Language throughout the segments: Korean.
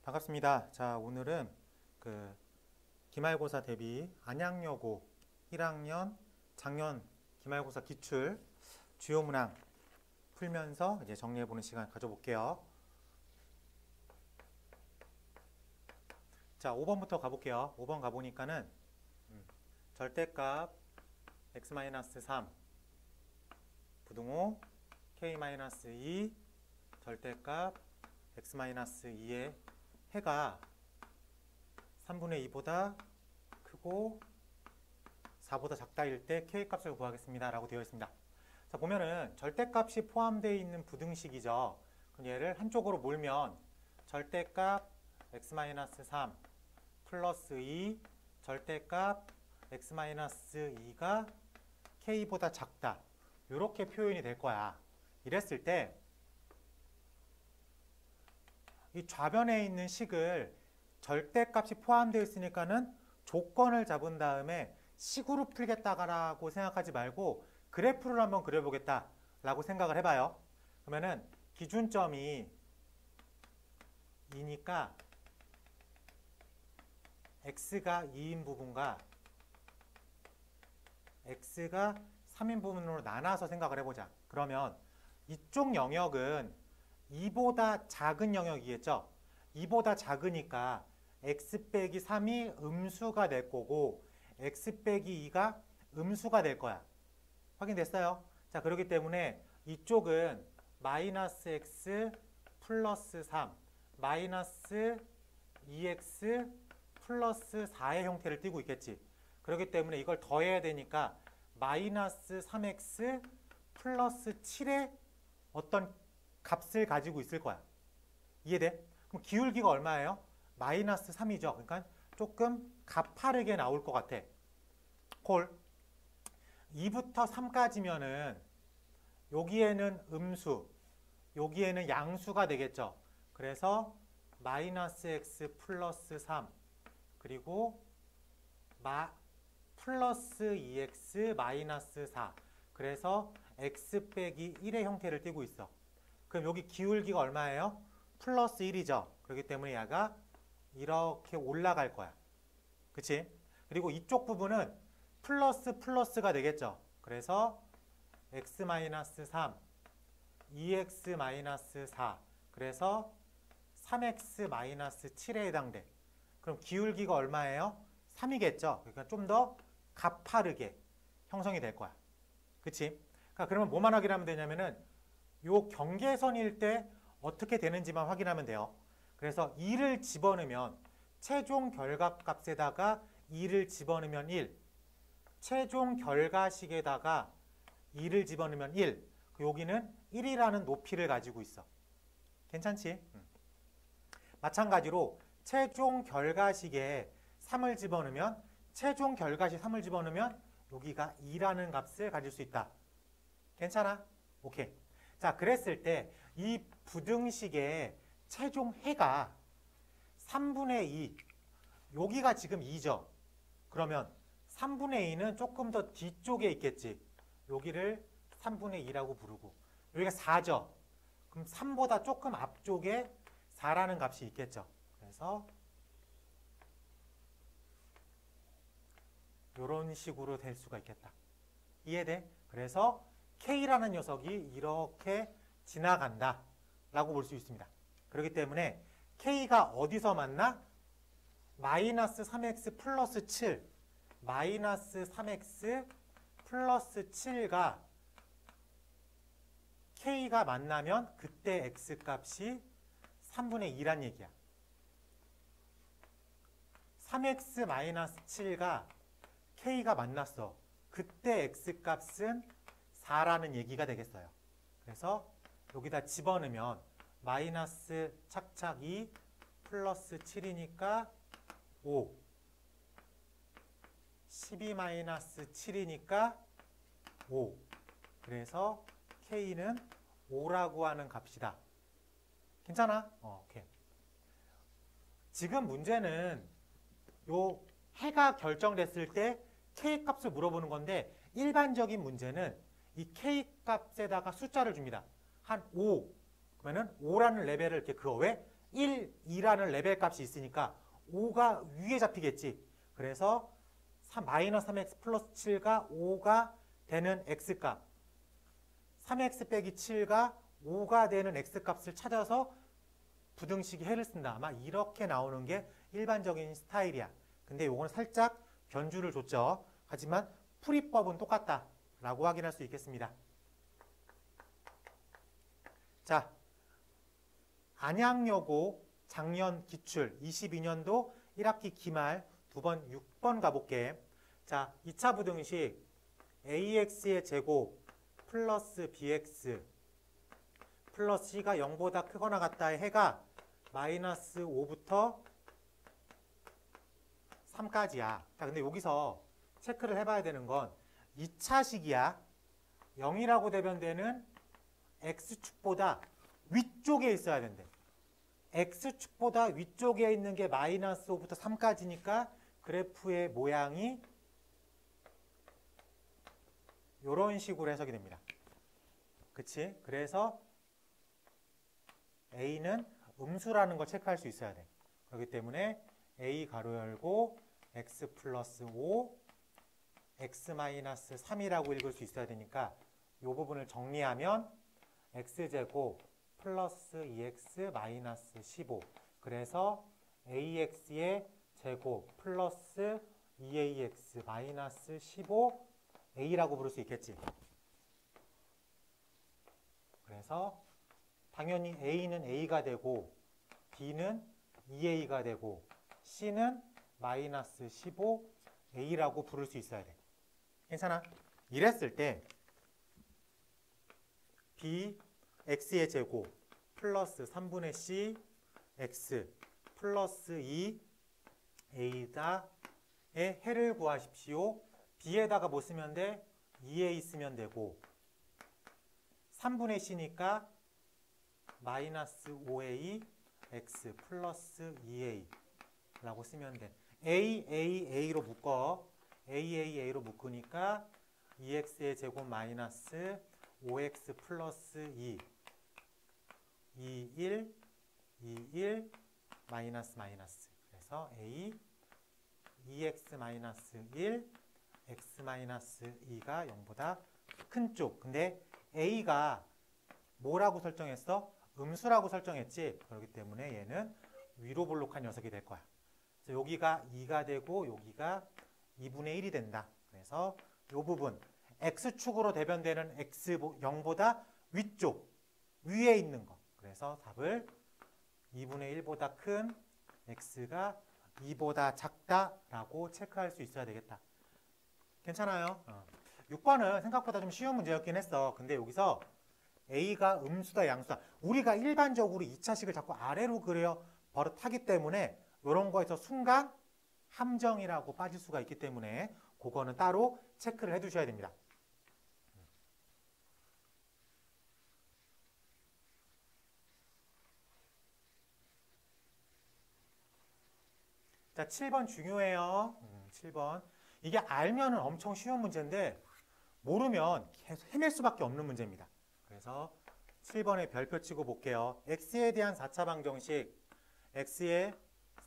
반갑습니다. 자, 오늘은 기말고사 대비 안양여고 1학년 작년 기말고사 기출 주요 문항 풀면서 이제 정리해보는 시간 가져볼게요. 자, 5번부터 가볼게요. 5번 가보니까는 절대값 x-3 부등호 k-2 절대값 x-2의 해가 3분의 2보다 크고 4보다 작다일 때 k값을 구하겠습니다 라고 되어 있습니다. 자, 보면은 절대값이 포함되어 있는 부등식이죠. 그럼 얘를 한쪽으로 몰면 절대값 x-3 플러스 2 절대값 x-2가 k보다 작다, 이렇게 표현이 될 거야. 이랬을 때 이 좌변에 있는 식을 절대값이 포함되어 있으니까는 조건을 잡은 다음에 식으로 풀겠다라고 생각하지 말고 그래프를 한번 그려보겠다 라고 생각을 해봐요. 그러면은 기준점이 2니까 x가 2인 부분과 x가 3인 부분으로 나눠서 생각을 해보자. 그러면 이쪽 영역은 2보다 작은 영역이겠죠. 2보다 작으니까 x 빼기 3이 음수가 될 거고 x 빼기 2가 음수가 될 거야. 확인됐어요? 자, 그렇기 때문에 이쪽은 마이너스 x 플러스 3 마이너스 2x 플러스 4의 형태를 띠고 있겠지. 그렇기 때문에 이걸 더해야 되니까 마이너스 3x 플러스 7의 어떤 값을 가지고 있을 거야. 이해돼? 그럼 기울기가 얼마예요? 마이너스 3이죠. 그러니까 조금 가파르게 나올 것 같아. 콜. 2부터 3까지면은 여기에는 음수, 여기에는 양수가 되겠죠. 그래서 마이너스 x 플러스 3 그리고 플러스 2x 마이너스 4 그래서 x 빼기 1의 형태를 띠고 있어. 그럼 여기 기울기가 얼마예요? 플러스 1이죠. 그렇기 때문에 얘가 이렇게 올라갈 거야. 그치? 그리고 이쪽 부분은 플러스 플러스가 되겠죠. 그래서 x-3, 2x-4 그래서 3x-7에 해당돼. 그럼 기울기가 얼마예요? 3이겠죠. 그러니까 좀 더 가파르게 형성이 될 거야. 그치? 그러니까 그러면 뭐만 확인하면 되냐면은 요 경계선일 때 어떻게 되는지만 확인하면 돼요. 그래서 2를 집어넣으면 최종 결과값에다가 2를 집어넣으면 1, 최종 결과식에다가 2를 집어넣으면 1, 여기는 1이라는 높이를 가지고 있어. 괜찮지? 마찬가지로 최종 결과식에 3을 집어넣으면 최종 결과식 3을 집어넣으면 여기가 2라는 값을 가질 수 있다. 괜찮아? 오케이. 자, 그랬을 때 이 부등식의 최종 해가 3분의 2, 여기가 지금 2죠. 그러면 3분의 2는 조금 더 뒤쪽에 있겠지. 여기를 3분의 2라고 부르고 여기가 4죠. 그럼 3보다 조금 앞쪽에 4라는 값이 있겠죠. 그래서 이런 식으로 될 수가 있겠다. 이해돼? 그래서 K라는 녀석이 이렇게 지나간다 라고 볼 수 있습니다. 그렇기 때문에 K가 어디서 만나? 마이너스 3x 플러스 7 마이너스 3x 플러스 7가 K가 만나면 그때 X값이 3분의 2란 얘기야. 3x 마이너스 7가 K가 만났어. 그때 X값은 4라는 얘기가 되겠어요. 그래서 여기다 집어넣으면 마이너스 착착 2 플러스 7이니까 5 12 마이너스 7이니까 5 그래서 K는 5라고 하는 값이다. 괜찮아? 오케이. 지금 문제는 요 해가 결정됐을 때 K값을 물어보는 건데 일반적인 문제는 이 K값에다가 숫자를 줍니다. 한 5. 그러면은 5라는 레벨을 이렇게 그어. 왜? 1, 2라는 레벨 값이 있으니까 5가 위에 잡히겠지. 그래서 마이너스 3x 플러스 7가 5가 되는 x값, 3x 빼기 7가 5가 되는 x값을 찾아서 부등식이 해를 쓴다. 아마 이렇게 나오는 게 일반적인 스타일이야. 근데 요거는 살짝 변주를 줬죠. 하지만 풀이법은 똑같다라고 확인할 수 있겠습니다. 자, 안양여고 작년 기출 22년도 1학기 기말 2번 6번 가볼게. 자, 2차 부등식 ax의 제곱 플러스 bx 플러스 c가 0보다 크거나 같다의 해가 마이너스 5부터 3까지야. 자, 근데 여기서 체크를 해봐야 되는 건 2차식이야. 0이라고 대변되는 x축보다 위쪽에 있어야 된대. x축보다 위쪽에 있는 게 마이너스 5부터 3까지니까 그래프의 모양이 이런 식으로 해석이 됩니다. 그치? 그래서 a는 음수라는 걸 체크할 수 있어야 돼. 그렇기 때문에 a 가로 열고 x 플러스 5 x 마이너스 3이라고 읽을 수 있어야 되니까 이 부분을 정리하면 x제곱 플러스 2x 마이너스 15 그래서 ax의 제곱 플러스 2ax 마이너스 15 a라고 부를 수 있겠지. 그래서 당연히 a는 a가 되고 b는 2a가 되고 c는 마이너스 15 a라고 부를 수 있어야 돼. 괜찮아? 이랬을 때 b x의 제곱 플러스 3분의 c x 플러스 2 a다의 해를 구하십시오. b에다가 뭐 쓰면 돼? 2a 쓰면 되고 3분의 c니까 마이너스 5a x 플러스 2a 라고 쓰면 돼. a로 묶어. a로 묶으니까 2x의 제곱 마이너스 5x 플러스 2 1 마이너스 마이너스 그래서 a 2x 마이너스 1 x 마이너스 2가 0보다 큰 쪽. 근데 a가 뭐라고 설정했어? 음수라고 설정했지. 그렇기 때문에 얘는 위로 볼록한 녀석이 될 거야. 그래서 여기가 2가 되고 여기가 2분의 1이 된다. 그래서 이 부분 x축으로 대변되는 x 0보다 위쪽 위에 있는 거. 그래서 답을 2분의 1보다 큰 x가 2보다 작다라고 체크할 수 있어야 되겠다. 괜찮아요? 6번은 생각보다 좀 쉬운 문제였긴 했어. 근데 여기서 a가 음수다 양수다. 우리가 일반적으로 2차식을 자꾸 아래로 그려 버릇하기 때문에 이런 거에서 순간 함정이라고 빠질 수가 있기 때문에 그거는 따로 체크를 해두셔야 됩니다. 자, 7번 중요해요. 7번. 이게 알면은 엄청 쉬운 문제인데 모르면 계속 헤맬 수밖에 없는 문제입니다. 그래서 7번에 별표 치고 볼게요. x에 대한 4차 방정식 x의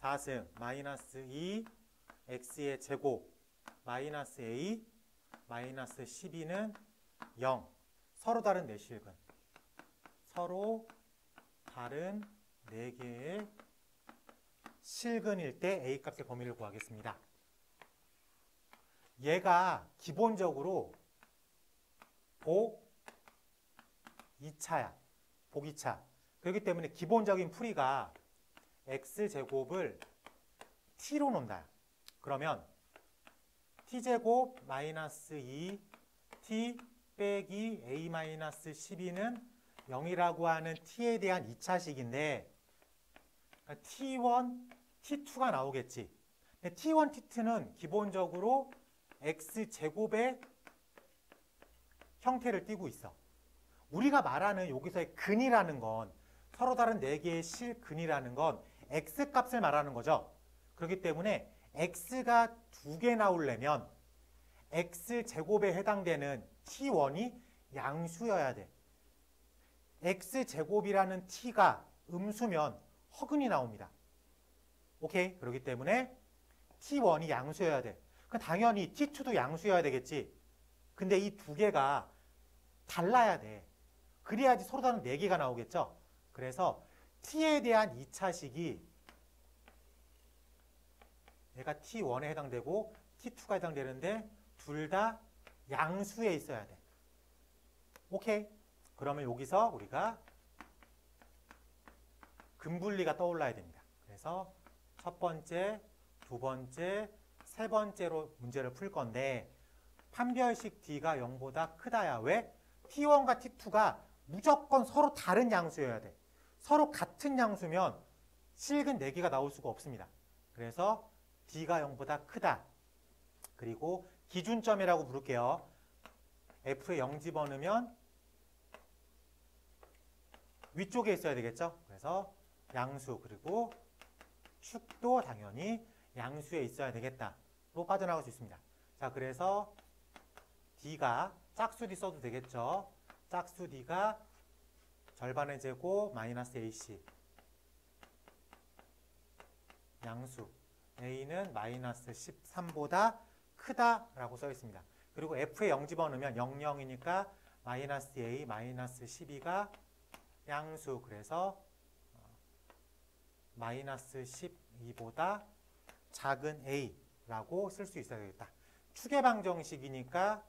4승 마이너스 2 x의 제곱 마이너스 a 마이너스 12는 0 서로 다른 내실근 서로 다른 4개의 실근일 때 a 값의 범위를 구하겠습니다. 얘가 기본적으로 복 2차야. 복 2차. 그렇기 때문에 기본적인 풀이가 x제곱을 t로 놓는다. 그러면 t제곱 마이너스 2t 빼기 a 마이너스 12는 0이라고 하는 t에 대한 2차식인데 t1, t2가 나오겠지. 근데 t1, t2는 기본적으로 x제곱의 형태를 띠고 있어. 우리가 말하는 여기서의 근이라는 건 서로 다른 4개의 실근이라는 건 x값을 말하는 거죠. 그렇기 때문에 x가 2개 나오려면 x제곱에 해당되는 t1이 양수여야 돼. x제곱이라는 t가 음수면 허근이 나옵니다. 오케이? 그렇기 때문에 T1이 양수여야 돼. 그럼 당연히 T2도 양수여야 되겠지. 근데 이 두 개가 달라야 돼. 그래야지 서로 다른 4개가 나오겠죠. 그래서 T에 대한 2차식이 얘가 T1에 해당되고 T2가 해당되는데 둘 다 양수에 있어야 돼. 오케이? 그러면 여기서 우리가 근분리가 떠올라야 됩니다. 그래서 첫 번째, 두 번째, 세 번째로 문제를 풀 건데 판별식 D가 0보다 크다야. 왜? T1과 T2가 무조건 서로 다른 양수여야 돼. 서로 같은 양수면 실근 4개가 나올 수가 없습니다. 그래서 D가 0보다 크다. 그리고 기준점이라고 부를게요. F에 0 집어넣으면 위쪽에 있어야 되겠죠. 그래서 양수 그리고 축도 당연히 양수에 있어야 되겠다로 빠져나갈 수 있습니다. 자, 그래서 D가 짝수 D 써도 되겠죠. 짝수 D가 절반의 제곱 마이너스 AC 양수 A는 마이너스 13보다 크다라고 써 있습니다. 그리고 F에 0 집어넣으면 00이니까 마이너스 A 마이너스 12가 양수. 그래서 마이너스 12보다 작은 A라고 쓸 수 있어야 되겠다. 추계방 정식이니까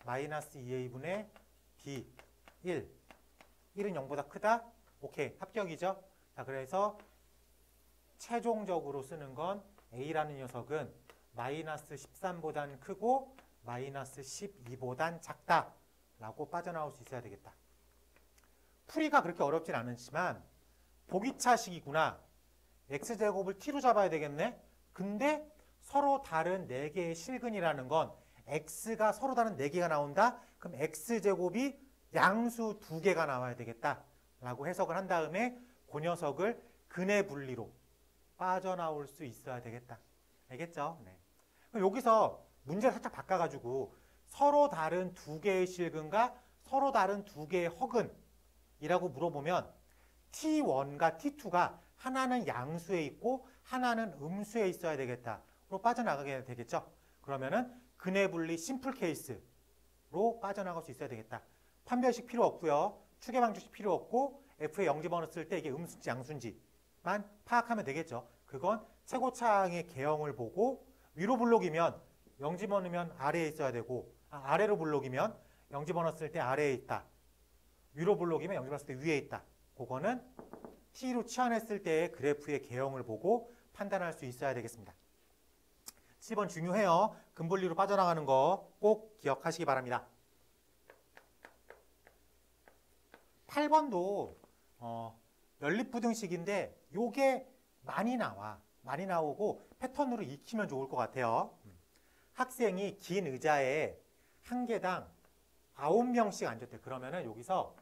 마이너스 2A분의 B 1. 1은 0보다 크다? 오케이. 합격이죠? 자, 그래서 최종적으로 쓰는 건 A라는 녀석은 마이너스 13보단 크고 마이너스 12보단 작다 라고 빠져나올 수 있어야 되겠다. 풀이가 그렇게 어렵진 않지만 보기차식이구나. x제곱을 t로 잡아야 되겠네. 근데 서로 다른 4개의 실근이라는 건 x가 서로 다른 4개가 나온다. 그럼 x제곱이 양수 2개가 나와야 되겠다 라고 해석을 한 다음에 그 녀석을 근의 분리로 빠져나올 수 있어야 되겠다. 알겠죠? 네. 그럼 여기서 문제를 살짝 바꿔가지고 서로 다른 2개의 실근과 서로 다른 2개의 허근이라고 물어보면 T1과 T2가 하나는 양수에 있고 하나는 음수에 있어야 되겠다로 빠져나가게 되겠죠. 그러면은 근의 분리 심플 케이스로 빠져나갈 수 있어야 되겠다. 판별식 필요 없고요. 추계방정식 필요 없고 F에 0 집어넣었을 때 이게 음수인지 양수인지만 파악하면 되겠죠. 그건 최고차항의 개형을 보고 위로 블록이면 0 집어넣으면 아래에 있어야 되고 아래로 블록이면 0 집어넣었을 때 아래에 있다. 위로 블록이면 0 집어넣었을 때 위에 있다. 그거는 T로 치환했을 때의 그래프의 개형을 보고 판단할 수 있어야 되겠습니다. 7번 중요해요. 근분리로 빠져나가는 거 꼭 기억하시기 바랍니다. 8번도 연립부등식인데 요게 많이 나오고 패턴으로 익히면 좋을 것 같아요. 학생이 긴 의자에 한 개당 9명씩 앉았대. 그러면은 여기서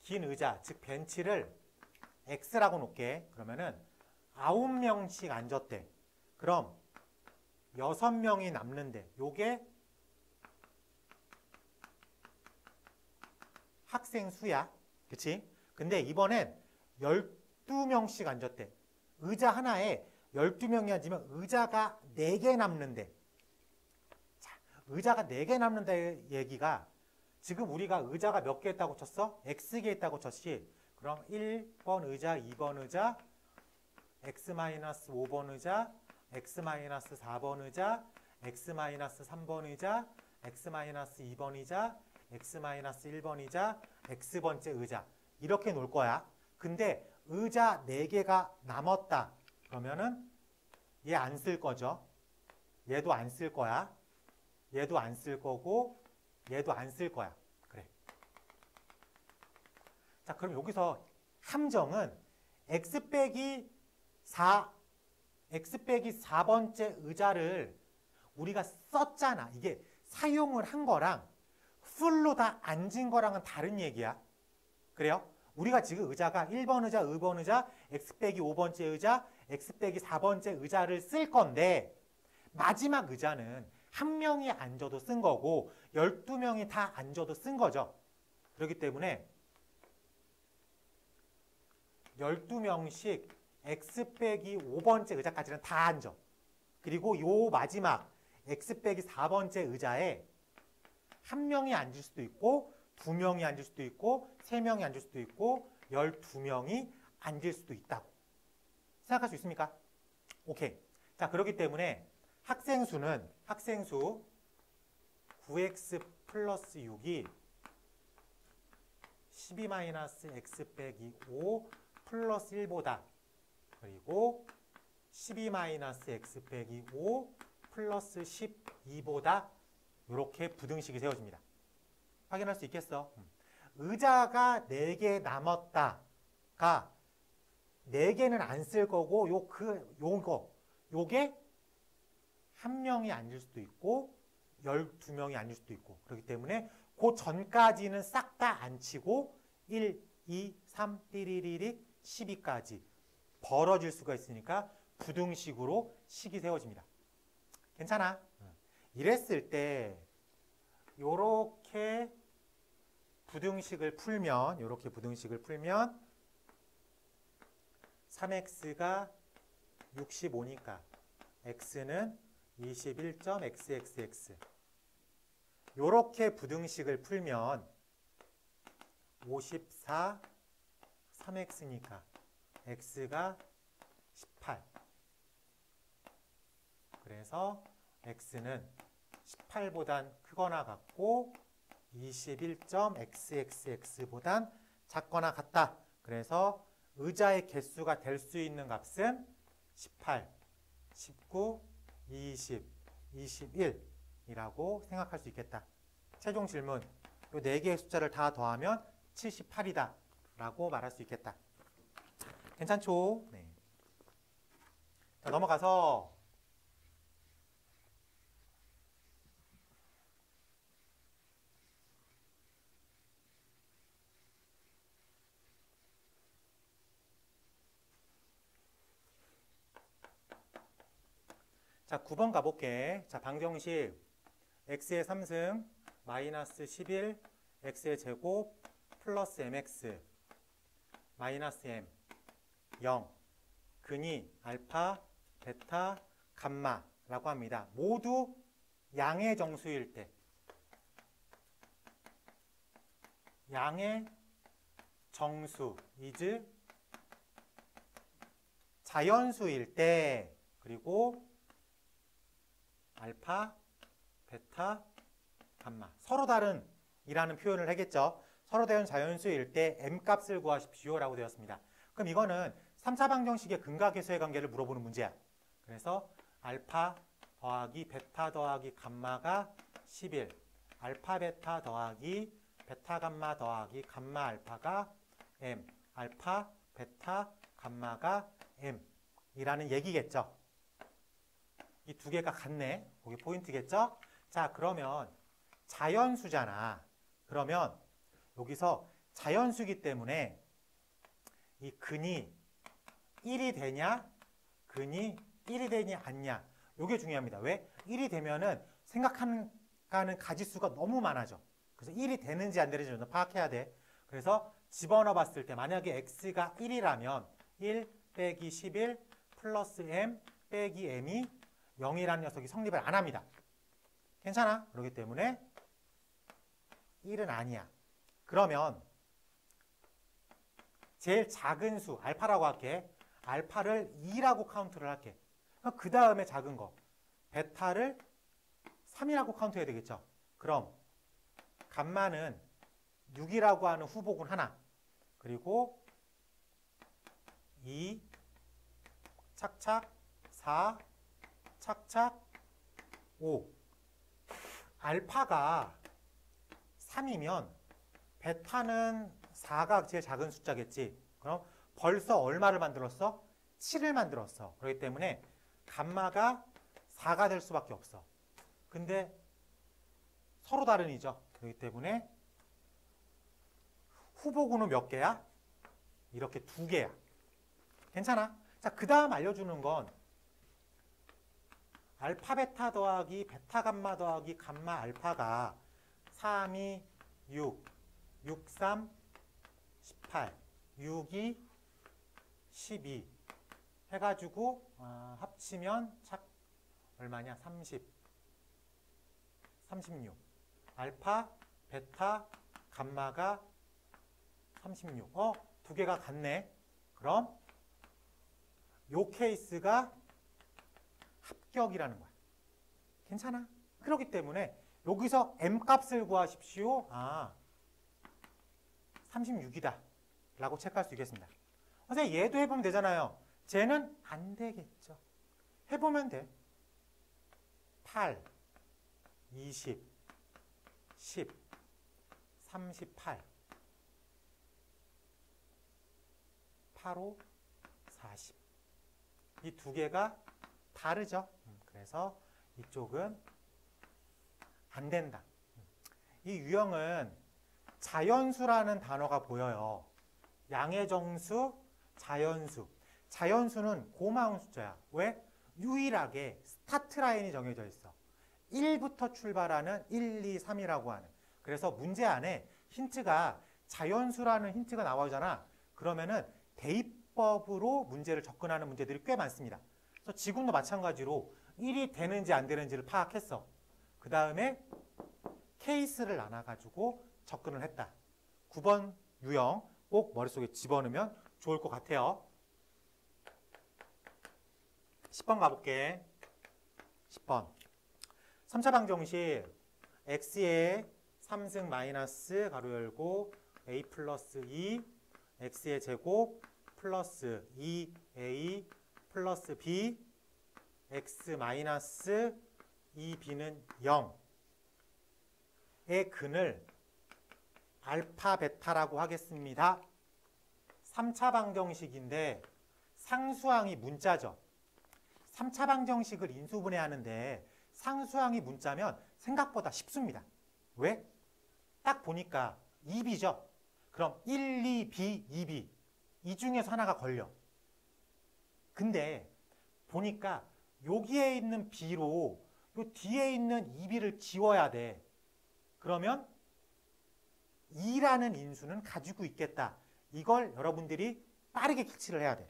긴 의자, 즉 벤치를 X라고 놓을게. 그러면은 9명씩 앉았대. 그럼 6명이 남는데 요게 학생 수야. 그치? 근데 이번엔 12명씩 앉았대. 의자 하나에 12명이 앉으면 의자가 4개 남는데. 자, 의자가 4개 남는다 얘기가 지금 우리가 의자가 몇 개 있다고 쳤어? X개 있다고 쳤지. 그럼 1번 의자, 2번 의자, X-5번 의자, X-4번 의자, X-3번 의자, X-2번 의자, X-1번 의자, X번째 의자 이렇게 놓을 거야. 근데 의자 4개가 남았다. 그러면은 얘 안 쓸 거죠. 얘도 안 쓸 거야. 얘도 안 쓸 거고 얘도 안 쓸 거야. 그래. 자, 그럼 여기서 함정은 X 빼기 4번째 의자를 우리가 썼잖아. 이게 사용을 한 거랑 풀로 다 앉은 거랑은 다른 얘기야. 그래요? 우리가 지금 의자가 1번 의자, 2번 의자, X 빼기 5번째 의자, X 빼기 4번째 의자를 쓸 건데 마지막 의자는 한 명이 앉아도 쓴 거고 12명이 다 앉아도 쓴 거죠. 그렇기 때문에 12명씩 x 빼기 5번째 의자까지는 다 앉아. 그리고 요 마지막 x 빼기 4번째 의자에 한 명이 앉을 수도 있고 2명이 앉을 수도 있고 3명이 앉을 수도 있고 12명이 앉을 수도 있다고 생각할 수 있습니까? 오케이. 자, 그렇기 때문에 학생수 9x 플러스 6이 12-x 빼기 5 플러스 1보다 그리고 12-x 빼기 5 플러스 12보다 이렇게 부등식이 세워집니다. 확인할 수 있겠어? 의자가 4개 남았다가 4개는 안 쓸 거고 요게 한 명이 앉을 수도 있고 12명이 앉을 수도 있고 그렇기 때문에 그 전까지는 싹 다 안 치고 1, 2, 3, 띠리리릭 12까지 벌어질 수가 있으니까 부등식으로 식이 세워집니다. 괜찮아? 이랬을 때 요렇게 부등식을 풀면 3x가 65니까 x는 21.xxx 요렇게 부등식을 풀면 54 3x니까 x가 18 그래서 x는 18보단 크거나 같고 21.xxx보단 작거나 같다. 그래서 의자의 개수가 될 수 있는 값은 18, 19, 20, 21이라고 생각할 수 있겠다. 최종 질문, 이 4개의 숫자를 다 더하면 78이다 라고 말할 수 있겠다. 괜찮죠? 네. 자, 넘어가서 자, 9번 가볼게. 자, 방정식 x의 3승 마이너스 11 x의 제곱 플러스 mx 마이너스 m 0 근이 알파, 베타, 감마라고 합니다. 모두 양의 정수일 때 양의 정수 is 자연수일 때 그리고 알파, 베타, 감마 서로 다른 이라는 표현을 하겠죠. 서로 다른 자연수일 때 m값을 구하십시오 라고 되었습니다. 그럼 이거는 3차 방정식의 근각계수의 관계를 물어보는 문제야. 그래서 알파 더하기 베타 더하기 감마가 11 알파 베타 더하기 베타 감마 더하기 감마 알파가 m 알파 베타 감마가 m 이라는 얘기겠죠. 이 두 개가 같네. 거기 포인트겠죠? 자, 그러면 자연수잖아. 그러면 여기서 자연수기 때문에 이 근이 1이 되냐? 근이 1이 되냐 않냐? 이게 중요합니다. 왜? 1이 되면은 생각하는 가지수가 너무 많아져. 그래서 1이 되는지 안 되는지 파악해야 돼. 그래서 집어넣어 봤을 때 만약에 x가 1이라면 1 빼기 11 플러스 m 빼기 m이 0이라는 녀석이 성립을 안 합니다. 괜찮아? 그렇기 때문에 1은 아니야. 그러면 제일 작은 수 알파라고 할게. 알파를 2라고 카운트를 할게. 그 다음에 작은 거 베타를 3이라고 카운트해야 되겠죠. 그럼 감마는 6이라고 하는 후복은 하나 그리고 2 착착 4 착착 5 알파가 3이면 베타는 4가 제일 작은 숫자겠지. 그럼 벌써 얼마를 만들었어? 7을 만들었어. 그렇기 때문에 감마가 4가 될 수밖에 없어. 근데 서로 다른이죠. 그렇기 때문에 후보군은 몇 개야? 이렇게 2개야. 괜찮아? 자, 그 다음 알려주는 건 알파 베타 더하기 베타 감마 더하기 감마 알파가 3, 2, 6, 6, 3, 18, 6, 2, 12 해가지고 합치면 착 얼마냐? 30, 36. 알파, 베타, 감마가 36. 두 개가 같네. 그럼 요 케이스가 합격이라는 거야. 괜찮아? 그렇기 때문에 여기서 m 값을 구하십시오. 36이다 라고 체크할 수 있겠습니다. 선생님 얘도 해보면 되잖아요. 쟤는 안 되겠죠. 해보면 돼. 8, 20, 10, 38, 85, 40. 이 두 개가 다르죠. 그래서 이쪽은 안 된다. 이 유형은 자연수라는 단어가 보여요. 양의 정수, 자연수. 자연수는 고마운 숫자야. 왜? 유일하게 스타트 라인이 정해져 있어. 1부터 출발하는 1, 2, 3이라고 하는. 그래서 문제 안에 힌트가 자연수라는 힌트가 나오잖아. 그러면은 대입법으로 문제를 접근하는 문제들이 꽤 많습니다. 그래서 지금도 마찬가지로 1이 되는지 안 되는지를 파악했어. 그 다음에 케이스를 나눠가지고 접근을 했다. 9번 유형 꼭 머릿속에 집어넣으면 좋을 것 같아요. 10번 가볼게. 10번. 3차 방정식 x의 3승 마이너스 가로 열고 a 플러스 2 x의 제곱 플러스 2a 플러스 b x 마이너스 2b는 0의 근을 알파 베타라고 하겠습니다. 3차 방정식인데 상수항이 문자죠. 3차 방정식을 인수분해하는데 상수항이 문자면 생각보다 쉽습니다. 왜? 딱 보니까 2b죠. 그럼 1, 2b, 2b 이 중에서 하나가 걸려. 근데 보니까 여기에 있는 b로 요 뒤에 있는 2b를 지워야 돼. 그러면 2라는 인수는 가지고 있겠다. 이걸 여러분들이 빠르게 캐치를 해야 돼.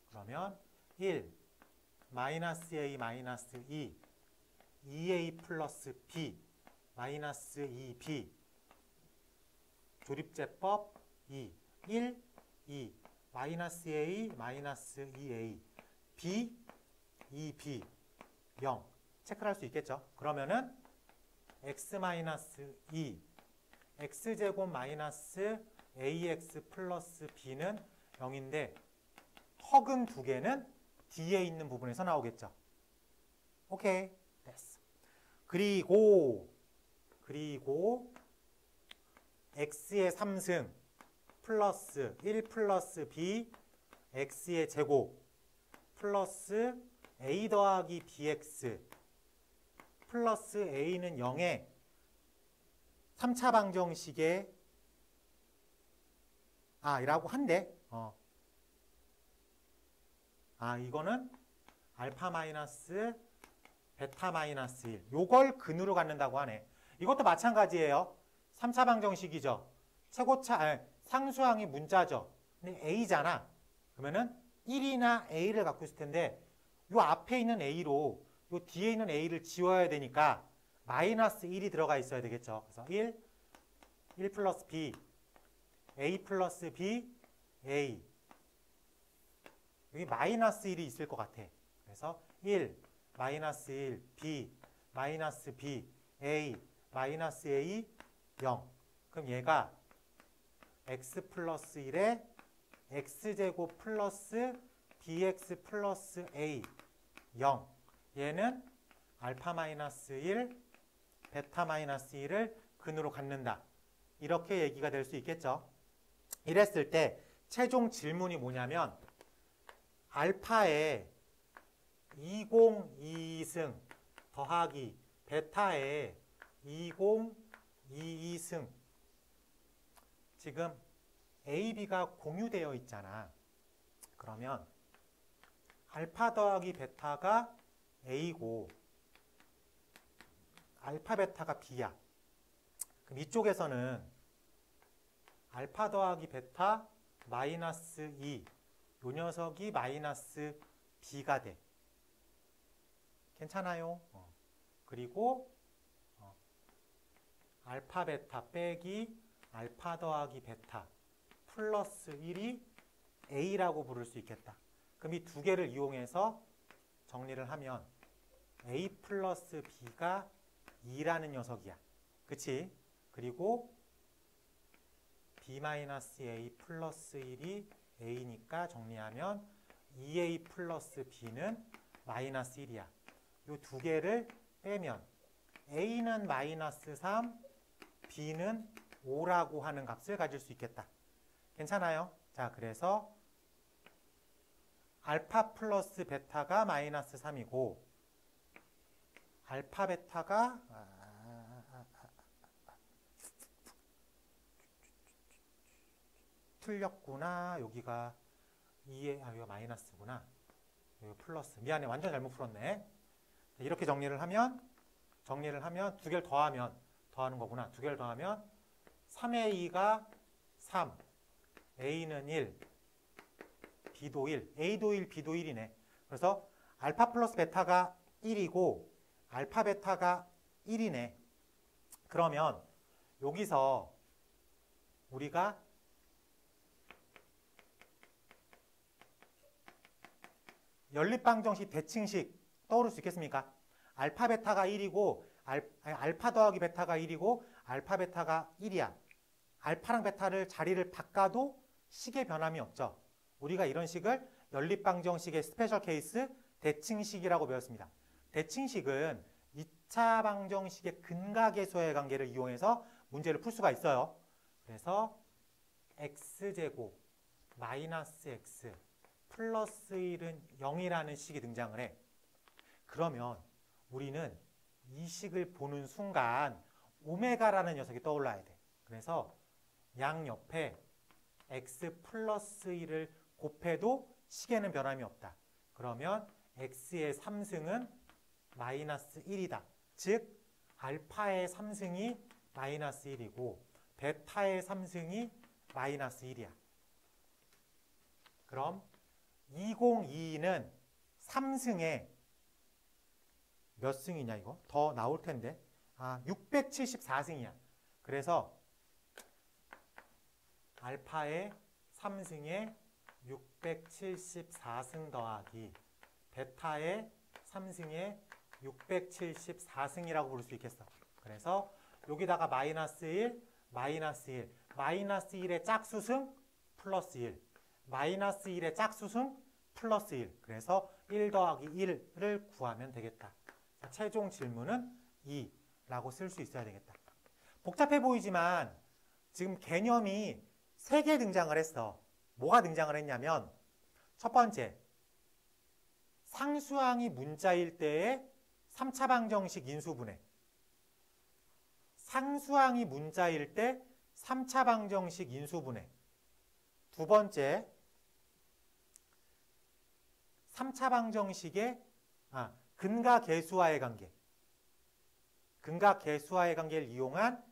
그러면 1, 마이너스 a 마이너스 2, 2a 플러스 b, 마이너스 2b, 조립제법 2, 1, 2, 마이너스 a 마이너스 2a, b, 2b, 0 체크를 할 수 있겠죠. 그러면은 x 마이너스 2, x제곱 마이너스 ax 플러스 b는 0인데 허근 두 개는 뒤에 있는 부분에서 나오겠죠. 오케이, 됐어. 그리고 x의 3승 플러스 1 플러스 b x의 제곱 플러스 a 더하기 bx 플러스 a는 0에 3차 방정식에 이라고 한대. 이거는 알파 마이너스 베타 마이너스 1 요걸 근으로 갖는다고 하네. 이것도 마찬가지예요. 3차 방정식이죠. 최고차 상수항이 문자죠. 근데 a잖아. 그러면은 1이나 a를 갖고 있을 텐데 요 앞에 있는 a로 요 뒤에 있는 a를 지워야 되니까 마이너스 1이 들어가 있어야 되겠죠. 그래서 1 플러스 b, a 플러스 b, a. 여기 마이너스 1이 있을 것 같아. 그래서 1, 마이너스 1, b, 마이너스 b, a, 마이너스 a, 0. 그럼 얘가 x 플러스 1에 x제곱 플러스 bx 플러스 a, 0. 얘는 알파 마이너스 1, 베타 마이너스 1을 근으로 갖는다. 이렇게 얘기가 될 수 있겠죠. 이랬을 때 최종 질문이 뭐냐면 알파에 202승 더하기 베타에 2022승 지금 A, B가 공유되어 있잖아. 그러면 알파 더하기 베타가 A고 알파 베타가 B야. 그럼 이쪽에서는 알파 더하기 베타 마이너스 2 요 녀석이 마이너스 b가 돼. 괜찮아요? 그리고 알파 베타 빼기 알파 더하기 베타 플러스 1이 a라고 부를 수 있겠다. 그럼 이 두 개를 이용해서 정리를 하면 a 플러스 b가 2라는 녀석이야. 그치? 그리고 b-a 플러스 1이 a니까 정리하면 2a 플러스 b는 마이너스 1이야. 이 두 개를 빼면 a는 마이너스 3, b는 5라고 하는 값을 가질 수 있겠다. 괜찮아요? 자, 그래서 알파 플러스 베타가 마이너스 3이고 알파 베타가 틀렸구나. 여기가 2에 여기가 마이너스구나. 여기 플러스. 미안해. 완전 잘못 풀었네. 이렇게 정리를 하면 두 개를 더하는 거구나. 두 개를 더하면 3a가 3, a는 1, b도 1, a도 1, b도 1이네. 그래서 알파 플러스 베타가 1이고 알파 베타가 1이네. 그러면 여기서 우리가 연립방정식 대칭식 떠오를 수 있겠습니까? 알파 베타가 1이고 알파 더하기 베타가 1이고 알파 베타가 1이야. 알파랑 베타를 자리를 바꿔도 식의 변함이 없죠. 우리가 이런 식을 연립방정식의 스페셜 케이스 대칭식이라고 배웠습니다. 대칭식은 2차 방정식의 근각계수의 관계를 이용해서 문제를 풀 수가 있어요. 그래서 x제곱 마이너스 x 플러스 1은 0이라는 식이 등장을 해. 그러면 우리는 이 식을 보는 순간 오메가라는 녀석이 떠올라야 돼. 그래서 양옆에 x 플러스 1을 곱해도 식에는 변함이 없다. 그러면 x의 3승은 마이너스 1이다. 즉 알파의 3승이 마이너스 1이고 베타의 3승이 마이너스 1이야. 그럼 2022는 3승에 몇 승이냐 이거? 더 나올 텐데. 674승이야. 그래서 알파의 3승에 674승 더하기 베타의 3승에 674승이라고 부를 수 있겠어. 그래서 여기다가 마이너스 1, 마이너스 1, 마이너스 1의 짝수승 플러스 1, 마이너스 1의 짝수승 플러스 1. 그래서 1 더하기 1을 구하면 되겠다. 자, 최종 질문은 2라고 쓸 수 있어야 되겠다. 복잡해 보이지만 지금 개념이 3개 등장을 했어. 뭐가 등장을 했냐면 첫 번째, 상수항이 문자일 때의 3차 방정식 인수분해. 상수항이 문자일 때 3차 방정식 인수분해. 두 번째, 3차 방정식의 근각계수와의 관계. 근각계수와의 관계를 이용한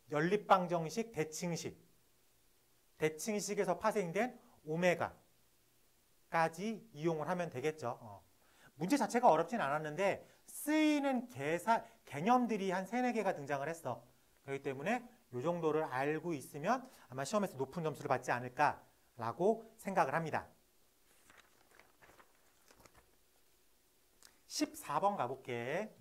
연립방정식 대칭식. 대칭식에서 파생된 오메가까지 이용을 하면 되겠죠. 문제 자체가 어렵진 않았는데 쓰이는 개념들이 한 3, 4개가 등장을 했어. 그렇기 때문에 이 정도를 알고 있으면 아마 시험에서 높은 점수를 받지 않을까라고 생각을 합니다. 14번 가볼게.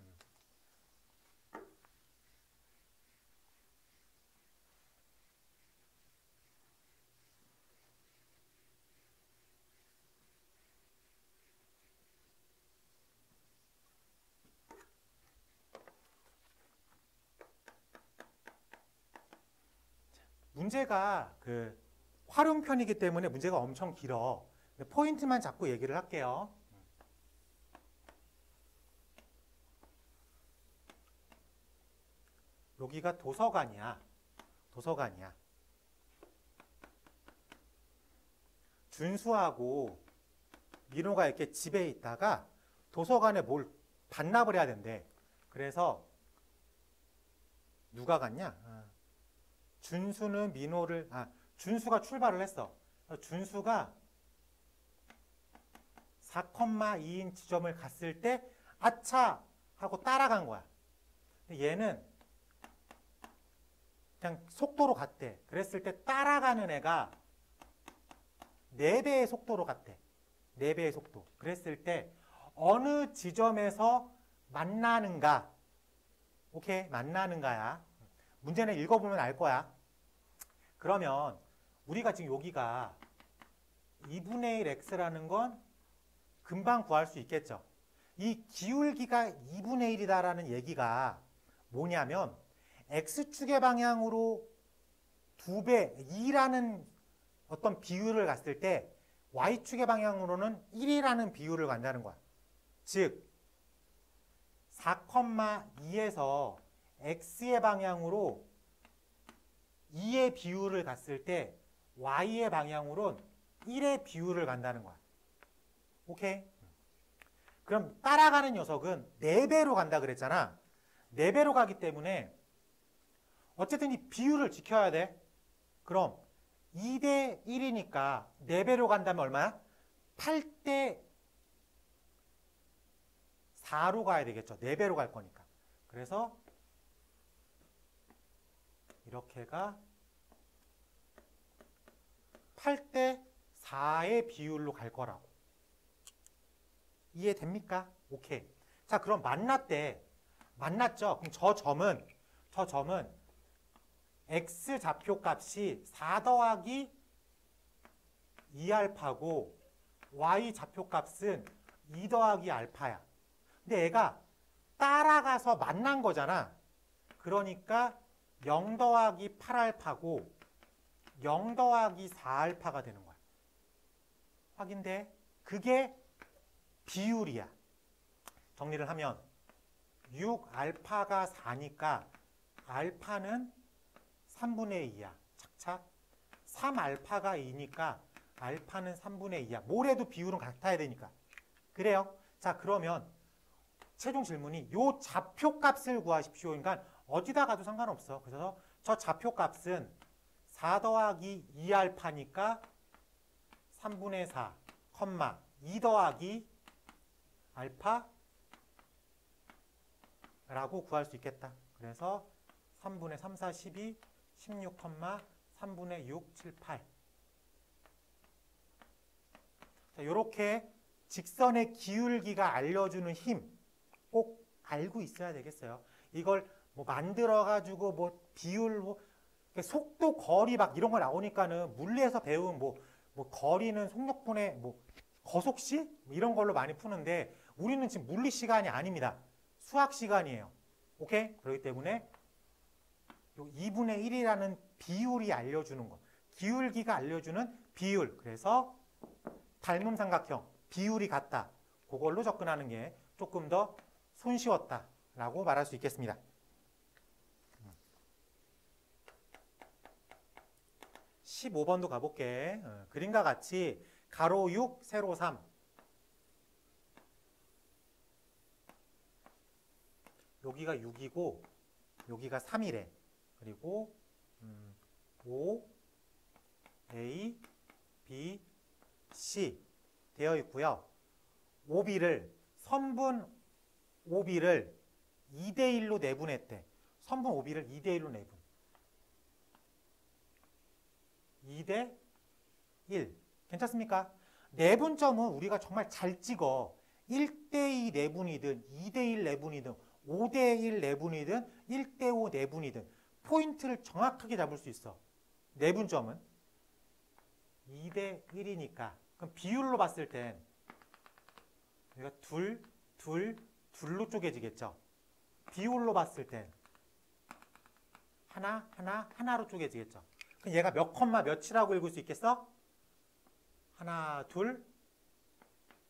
문제가 활용편이기 때문에 문제가 엄청 길어. 포인트만 잡고 얘기를 할게요. 여기가 도서관이야. 도서관이야. 준수하고 민호가 이렇게 집에 있다가 도서관에 뭘 반납을 해야 된대. 그래서 누가 갔냐? 준수는 민호를 준수가 출발을 했어. 준수가 4,2인 지점을 갔을 때 아차 하고 따라간 거야. 얘는 그냥 속도로 갔대. 그랬을 때 따라가는 애가 4배의 속도로 갔대. 4배의 속도. 그랬을 때 어느 지점에서 만나는가? 오케이, 만나는가야. 문제는 읽어보면 알 거야. 그러면 우리가 지금 여기가 2분의 1 x라는 건 금방 구할 수 있겠죠. 이 기울기가 2분의 1이다라는 얘기가 뭐냐면 x축의 방향으로 2배, 2라는 어떤 비율을 갔을 때 y축의 방향으로는 1이라는 비율을 간다는 거야. 즉 4,2에서 x의 방향으로 2의 비율을 갔을 때 y의 방향으로는 1의 비율을 간다는 거야. 오케이? 그럼 따라가는 녀석은 4배로 간다 그랬잖아. 4배로 가기 때문에 어쨌든 이 비율을 지켜야 돼. 그럼 2대 1이니까 4배로 간다면 얼마야? 8대 4로 가야 되겠죠. 4배로 갈 거니까. 그래서 이렇게가 8대 4의 비율로 갈 거라고. 이해됩니까? 오케이. 자, 그럼 만났대. 만났죠? 그럼 저 점은 x 좌표값이 4 더하기 2알파고 y 좌표값은 2 더하기 알파야. 근데 얘가 따라가서 만난 거잖아. 그러니까 0 더하기 8알파고 0 더하기 4알파가 되는 거야. 확인돼? 그게 비율이야. 정리를 하면 6알파가 4니까 알파는 3분의 2야. 착착. 3알파가 2니까 알파는 3분의 2야. 뭐래도 비율은 같아야 되니까. 그래요? 자, 그러면 최종 질문이 요 좌표값을 구하십시오. 그러니까 어디다 가도 상관없어. 그래서 저 좌표값은 4 더하기 2알파니까 3분의 4, 2 더하기 알파 라고 구할 수 있겠다. 그래서 3분의 3, 4, 12, 16, 3분의 6, 7, 8. 자, 요렇게 직선의 기울기가 알려주는 힘 꼭 알고 있어야 되겠어요. 이걸 뭐 만들어가지고 뭐 비율, 뭐 속도, 거리 막 이런 거 나오니까는 물리에서 배운 뭐 거리는 속력분의 뭐 거속시? 뭐 이런 걸로 많이 푸는데 우리는 지금 물리 시간이 아닙니다. 수학 시간이에요. 오케이? 그렇기 때문에 요 2분의 1이라는 비율이 알려주는 것. 기울기가 알려주는 비율. 그래서 닮음 삼각형, 비율이 같다. 그걸로 접근하는 게 조금 더 손쉬웠다라고 말할 수 있겠습니다. 15번도 가볼게. 그림과 같이 가로 6, 세로 3. 여기가 6이고 여기가 3이래. 그리고 O, A, B, C 되어 있고요. OB를 선분 OB를 2대1로 내분했대. 선분 OB를 2대1로 내분. 2대1. 괜찮습니까? 내분점은 우리가 정말 잘 찍어. 1대2 내분이든 2대1 내분이든 5대1 내분이든 1대5 내분이든 포인트를 정확하게 잡을 수 있어. 내분점은 2대1이니까 그럼 비율로 봤을 땐 우리가 둘로 쪼개지겠죠. 비율로 봤을 땐 하나로 쪼개지겠죠. 그럼 얘가 몇 컴마 몇이라고 읽을 수 있겠어? 하나, 둘,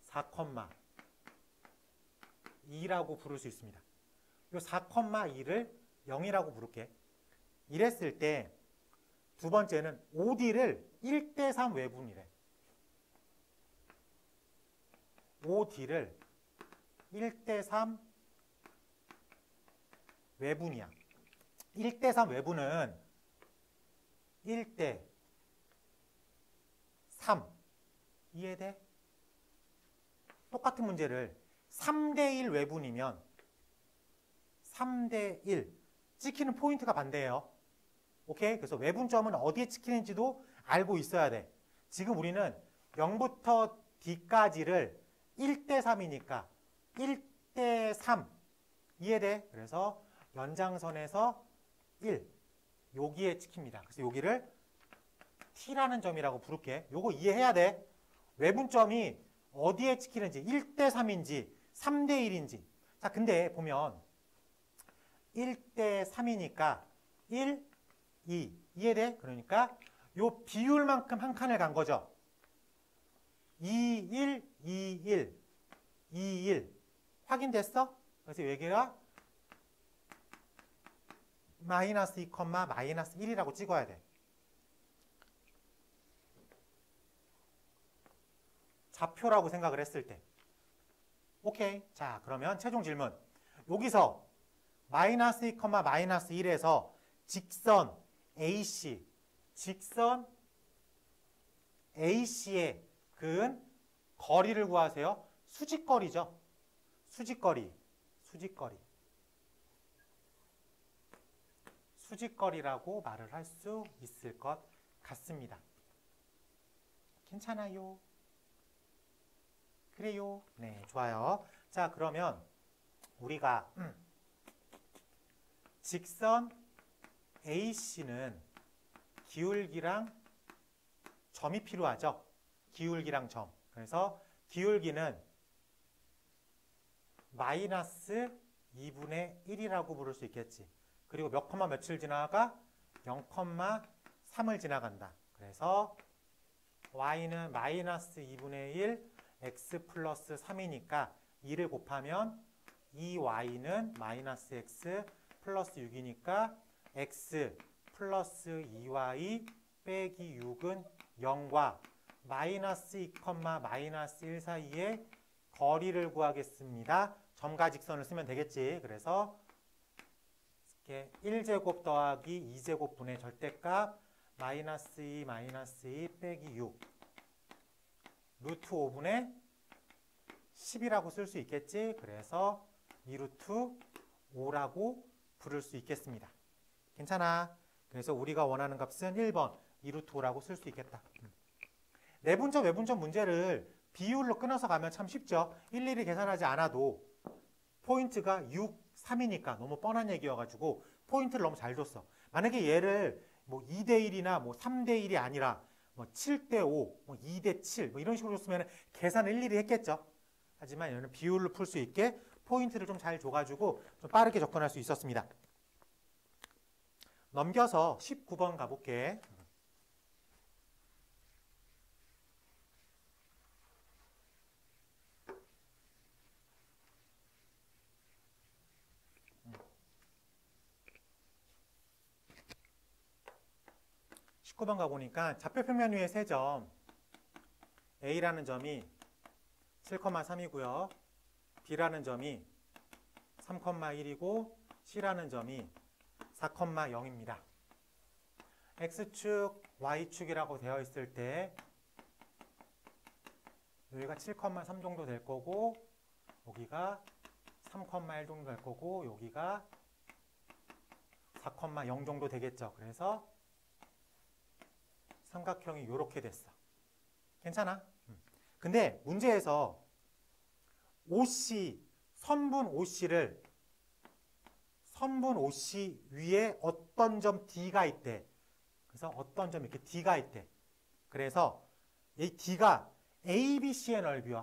4,2라고 부를 수 있습니다. 이 4,2를 0이라고 부를게. 이랬을 때 두 번째는 OD를 1대3 외분이래. OD를 1대3 외분이야. 1대3 외분은 1대3 이해돼? 똑같은 문제를 3대1 외분이면 3대1 찍히는 포인트가 반대예요. 오케이? 그래서 외분점은 어디에 찍히는지도 알고 있어야 돼. 지금 우리는 0부터 D까지를 1대3이니까 1대3 이해돼? 그래서 연장선에서 1 여기에 찍힙니다. 그래서 여기를 T라는 점이라고 부를게. 요거 이해해야 돼. 외분점이 어디에 찍히는지 1대3인지 3대1인지. 자, 근데 보면 1대3이니까 1, 2 이해돼? 그러니까 요 비율만큼 한 칸을 간 거죠. 2, 1, 2, 1, 2, 1 확인됐어? 그래서 여기가 마이너스 2, 마이너스 1이라고 찍어야 돼. 좌표라고 생각을 했을 때. 오케이. 자, 그러면 최종 질문. 여기서 마이너스 2, 마이너스 1에서 직선 AC, 직선 AC의 그은 거리를 구하세요. 수직거리죠. 수직거리, 수직거리. 수직거리라고 말을 할 수 있을 것 같습니다. 괜찮아요? 그래요? 네, 좋아요. 자, 그러면 우리가 직선 AC는 기울기랑 점이 필요하죠. 기울기랑 점. 그래서 기울기는 마이너스 2분의 1이라고 부를 수 있겠지. 그리고 몇 컴마 며칠 지나가? 0,3을 지나간다. 그래서 y는 마이너스 2분의 1 x 플러스 3이니까 2를 곱하면 2y는 마이너스 x 플러스 6이니까 x 플러스 2y 빼기 6은 0과 마이너스 2, 마이너스 1 사이의 거리를 구하겠습니다. 점과 직선을 쓰면 되겠지. 그래서 이렇게 1제곱 더하기 2제곱 분의 절대값 마이너스 2, 마이너스 2 빼기 6 루트 5분의 10이라고 쓸 수 있겠지. 그래서 2루트 5라고 부를 수 있겠습니다. 괜찮아. 그래서 우리가 원하는 값은 1번 2루트 5라고 쓸 수 있겠다. 내분점, 외분점 문제를 비율로 끊어서 가면 참 쉽죠. 일일이 계산하지 않아도 포인트가 6, 3이니까 너무 뻔한 얘기여가지고 포인트를 너무 잘 줬어. 만약에 얘를 뭐 2대1이나 뭐 3대1이 아니라 뭐 7대5, 뭐 2대7 뭐 이런 식으로 줬으면 계산을 일일이 했겠죠. 하지만 얘는 비율로 풀 수 있게 포인트를 좀 잘 줘가지고 좀 빠르게 접근할 수 있었습니다. 넘겨서 19번 가볼게. 번 가보니까 좌표 평면 위의 세 점 A라는 점이 7,3이고요. B라는 점이 3,1이고 C라는 점이 4,0입니다. X축, Y축이라고 되어 있을 때 여기가 7,3 정도 될 거고 여기가 3,1 정도 될 거고 여기가 4,0 정도 되겠죠. 그래서 삼각형이 이렇게 됐어. 괜찮아? 근데 문제에서 OC, 선분 OC를 선분 OC 위에 어떤 점 D가 있대. 그래서 어떤 점 이렇게 D가 있대. 그래서 이 D가 ABC의 넓이와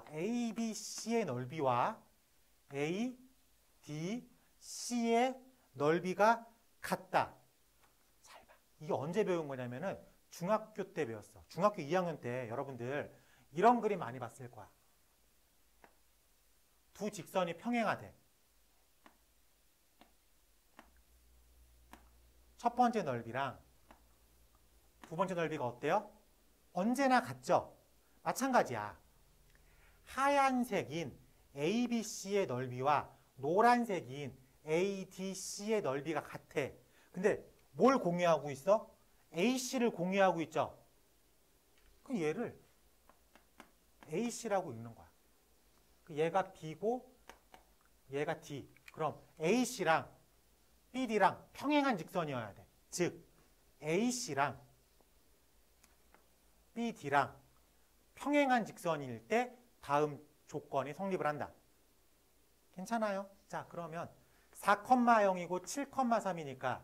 ADC의 넓이가 같다. 잘 봐. 이게 언제 배운 거냐면은 중학교 때 배웠어. 중학교 2학년 때 여러분들 이런 그림 많이 봤을 거야. 두 직선이 평행하대. 첫 번째 넓이랑 두 번째 넓이가 어때요? 언제나 같죠? 마찬가지야. 하얀색인 ABC의 넓이와 노란색인 ADC의 넓이가 같아. 근데 뭘 공유하고 있어? AC를 공유하고 있죠. 그럼 얘를 AC라고 읽는 거야. 얘가 B고 얘가 D. 그럼 AC랑 BD랑 평행한 직선이어야 돼. 즉 AC랑 BD랑 평행한 직선일 때 다음 조건이 성립을 한다. 괜찮아요? 자, 그러면 4,0이고 7,3이니까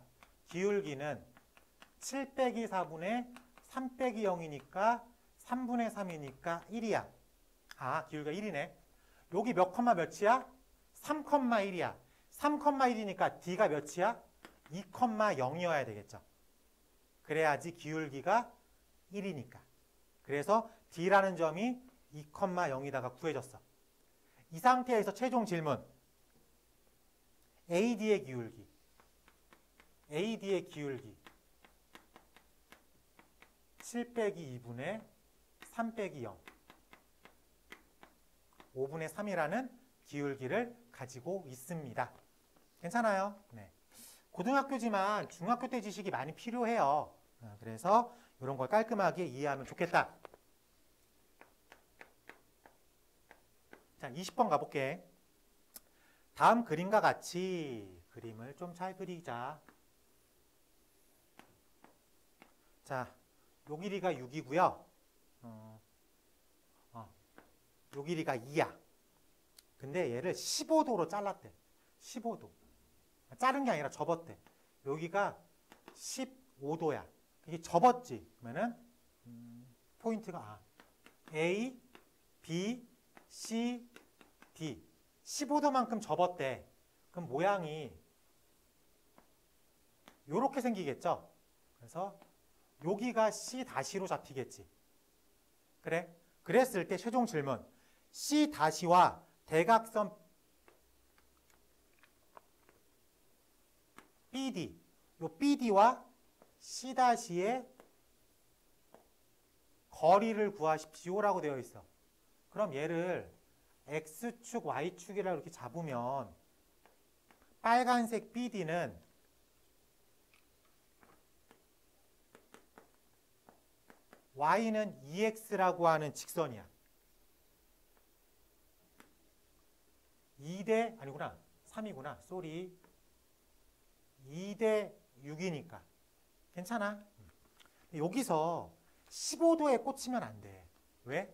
기울기는 7 빼기 4분의 3 빼기 0이니까 3분의 3이니까 1이야. 아, 기울기가 1이네. 여기 몇 컴마 몇이야? 3,1이야. 3,1이니까 D가 몇이야? 2,0이어야 되겠죠. 그래야지 기울기가 1이니까. 그래서 D라는 점이 2,0이다가 구해졌어. 이 상태에서 최종 질문. AD의 기울기. AD의 기울기. 7 빼기 2분의 3 빼기 0. 5분의 3이라는 기울기를 가지고 있습니다. 괜찮아요? 네. 고등학교지만 중학교 때 지식이 많이 필요해요. 그래서 이런 걸 깔끔하게 이해하면 좋겠다. 자, 20번 가볼게. 다음 그림과 같이 그림을 좀 잘 그리자. 자, 요 길이가 6이고요. 요 길이가 2야. 근데 얘를 15도로 잘랐대. 15도. 자른 게 아니라 접었대. 여기가 15도야. 이게 접었지. 그러면은 포인트가 A, B, C, D. 15도만큼 접었대. 그럼 모양이 요렇게 생기겠죠? 그래서 여기가 C-로 잡히겠지. 그래? 그랬을 때 최종 질문. C-와 대각선 BD, 요 BD와 C-의 거리를 구하십시오라고 되어 있어. 그럼 얘를 X축, Y축이라고 이렇게 잡으면 빨간색 BD는 Y는 2X라고 하는 직선이야. 2대, 아니구나. 3이구나. 쏘리. 2대 6이니까. 괜찮아? 여기서 15도에 꽂히면 안 돼. 왜?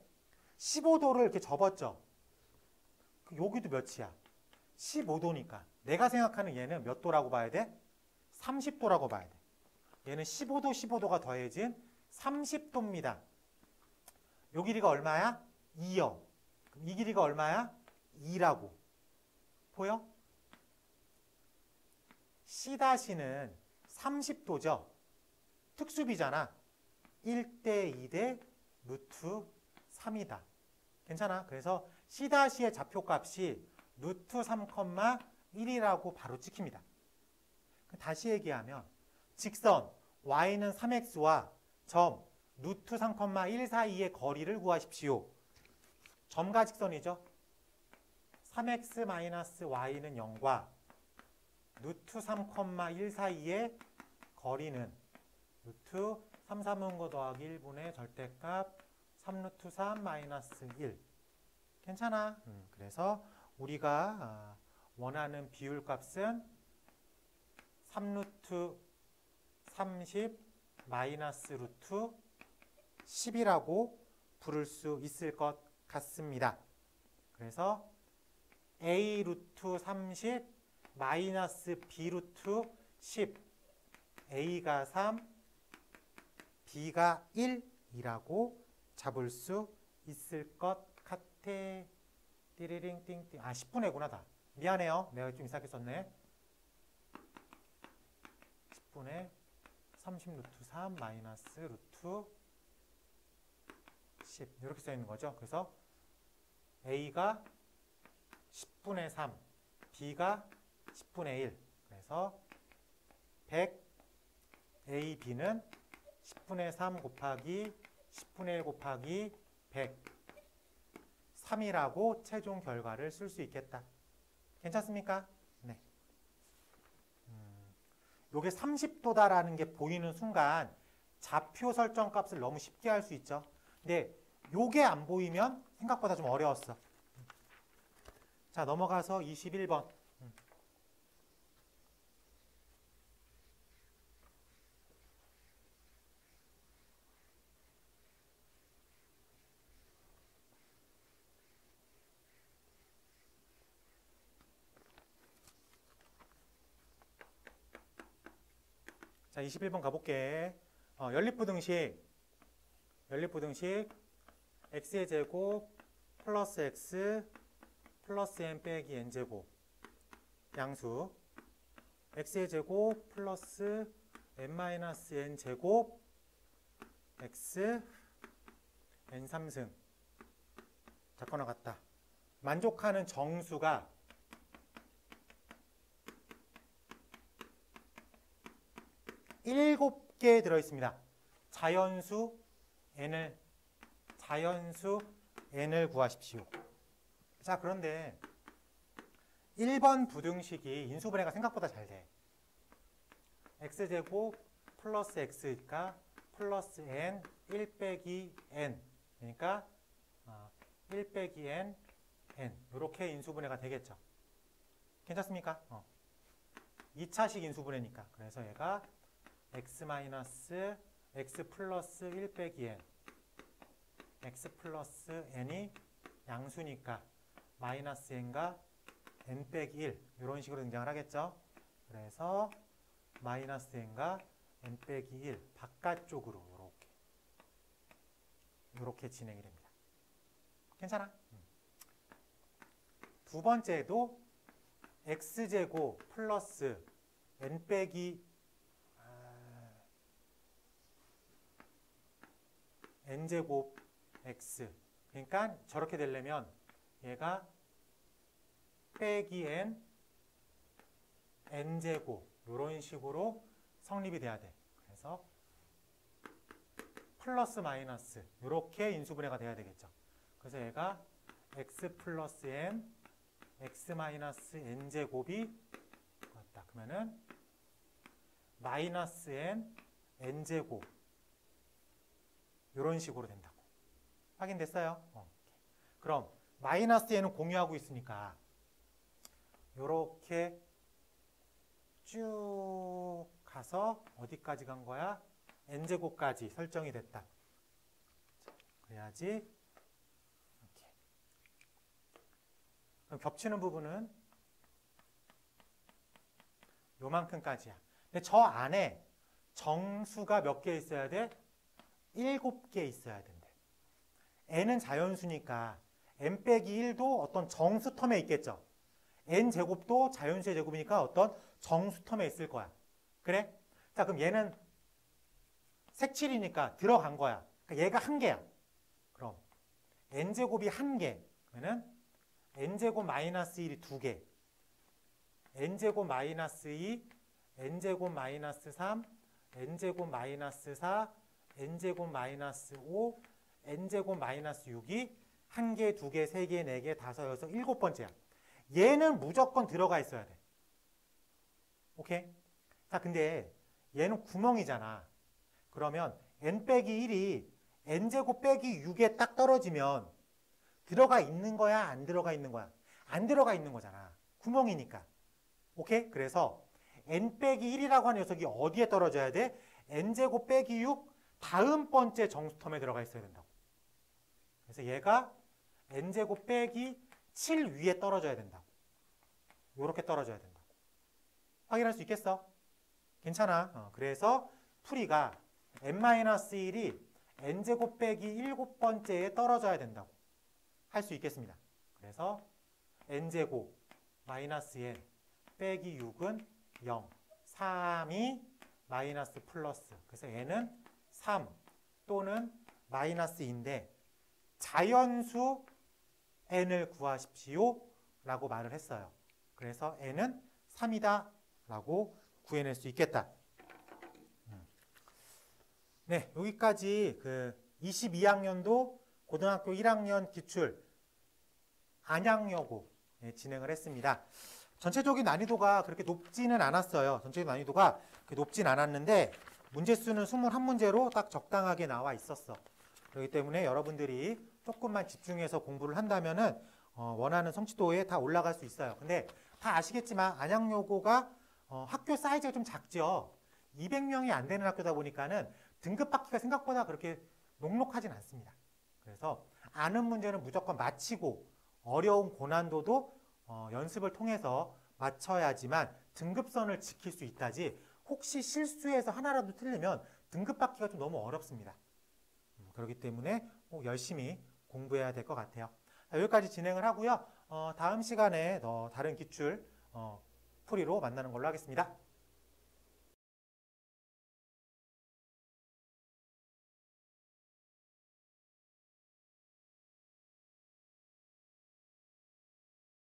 15도를 이렇게 접었죠. 여기도 몇이야? 15도니까. 내가 생각하는 얘는 몇 도라고 봐야 돼? 30도라고 봐야 돼. 얘는 15도, 15도가 더해진 30도입니다. 요 길이가 얼마야? 2요. 그럼 이 길이가 얼마야? 2라고. 보여? C-는 30도죠. 특수비잖아. 1대 2대 루트 3이다. 괜찮아? 그래서 C-의 좌표값이 루트 3,1이라고 바로 찍힙니다. 다시 얘기하면 직선 y는 3x와 점 루트 3,1 사이의 거리를 구하십시오. 점과 직선이죠. 3x-y는 0과 루트 3,1 사이의 거리는 루트 3, 3분거 더하기 1분의 절대값 3루트 3 마이너스 1. 괜찮아. 그래서 우리가 원하는 비율값은 3루트 30 마이너스 루트 10이라고 부를 수 있을 것 같습니다. 그래서 A 루트 30 마이너스 B 루트 10 A가 3 B가 1이라고 잡을 수 있을 것 같아. 띠리링 띵띵. 10분의 구나 다. 미안해요. 내가 좀 이상하게 썼네. 10분의 30 루트 3 마이너스 루트 10 이렇게 써 있는 거죠. 그래서 A가 10분의 3, B가 10분의 1. 그래서 100 A, B는 10분의 3 곱하기 10분의 1 곱하기 100 3이라고 최종 결과를 쓸 수 있겠다. 괜찮습니까? 네. 요게 30도다라는 게 보이는 순간 좌표 설정 값을 너무 쉽게 할 수 있죠. 근데 요게 안 보이면 생각보다 좀 어려웠어. 자, 넘어가서 21번. 자, 21번 가볼게. 연립부등식 x의 제곱 플러스 x 플러스 n 빼기 n 제곱 양수 x의 제곱 플러스 n 마이너스 n 제곱 x n 3승 작거나 같다. 만족하는 정수가 7개 들어있습니다. 자연수 n을 구하십시오. 자, 그런데 1번 부등식이 인수분해가 생각보다 잘 돼. x제곱 플러스 x니까 플러스 n 1 빼기 n 그러니까 1 빼기 n 이렇게 인수분해가 되겠죠. 괜찮습니까? 2차식 인수분해니까. 그래서 얘가 x 마이너스 x 플러스 1 빼기 n x 플러스 n이 양수니까 마이너스 n과 n 빼기 1 이런 식으로 등장을 하겠죠. 그래서 마이너스 n과 n 빼기 1 바깥쪽으로 이렇게 진행이 됩니다. 괜찮아? 두 번째도 x제곱 플러스 n 빼기 n제곱 x 그러니까 저렇게 되려면 얘가 빼기 n제곱 이런 식으로 성립이 돼야 돼. 그래서 플러스 마이너스 이렇게 인수분해가 돼야 되겠죠. 그래서 얘가 x 플러스 n x 마이너스 n제곱이 같다. 그러면은 마이너스 n제곱 이런 식으로 된다고. 확인됐어요? 그럼 마이너스 n은 공유하고 있으니까 이렇게 쭉 가서 어디까지 간 거야? n제곱까지 설정이 됐다. 그래야지 이렇게. 그럼 겹치는 부분은 요만큼까지야. 근데 저 안에 정수가 몇 개 있어야 돼? 7개 있어야 된대. n은 자연수니까 n 빼기 1도 어떤 정수 텀에 있겠죠. n제곱도 자연수의 제곱이니까 어떤 정수 텀에 있을 거야. 그래? 자, 그럼 얘는 색칠이니까 들어간 거야. 그러니까 얘가 한 개야. 그럼 n제곱이 한 개. 그러면은 n제곱 마이너스 1이 두 개. n제곱 마이너스 2, n제곱 마이너스 3, n제곱 마이너스 4, n제곱 마이너스 5, n제곱 마이너스 6이 한 개, 두 개, 세 개, 네 개, 다섯, 여섯, 일곱 번째야. 얘는 무조건 들어가 있어야 돼. 오케이? 자, 근데 얘는 구멍이잖아. 그러면 n 빼기 1이 n제곱 빼기 6에 딱 떨어지면 들어가 있는 거야? 안 들어가 있는 거야? 안 들어가 있는 거잖아. 구멍이니까. 오케이? 그래서 n 빼기 1이라고 하는 녀석이 어디에 떨어져야 돼? n제곱 빼기 6 다음 번째 정수 텀에 들어가 있어야 된다고. 그래서 얘가 n제곱 빼기 7 위에 떨어져야 된다고. 이렇게 떨어져야 된다고. 확인할 수 있겠어? 괜찮아. 그래서 풀이가 n-1이 n제곱 빼기 7번째에 떨어져야 된다고 할 수 있겠습니다. 그래서 n제곱 마이너스 n 빼기 6은 0, 3이 마이너스 플러스. 그래서 n은 3 또는 마이너스 2인데 자연수 n을 구하십시오 라고 말을 했어요. 그래서 n은 3이다 라고 구해낼 수 있겠다. 네, 여기까지 그 22학년도 고등학교 1학년 기출 안양여고 진행을 했습니다. 전체적인 난이도가 그렇게 높지는 않았어요. 전체적인 난이도가 높진 않았는데 문제수는 21문제로 딱 적당하게 나와 있었어. 그렇기 때문에 여러분들이 조금만 집중해서 공부를 한다면은 원하는 성취도에 다 올라갈 수 있어요. 근데 다 아시겠지만 안양여고가 학교 사이즈가 좀 작죠. 200명이 안 되는 학교다 보니까는 등급 받기가 생각보다 그렇게 녹록하진 않습니다. 그래서 아는 문제는 무조건 맞히고 어려운 고난도도 연습을 통해서 맞춰야지만 등급선을 지킬 수 있다지 혹시 실수해서 하나라도 틀리면 등급 받기가 좀 너무 어렵습니다. 그렇기 때문에 꼭 열심히 공부해야 될 것 같아요. 자, 여기까지 진행을 하고요. 다음 시간에 더 다른 기출 풀이로 만나는 걸로 하겠습니다.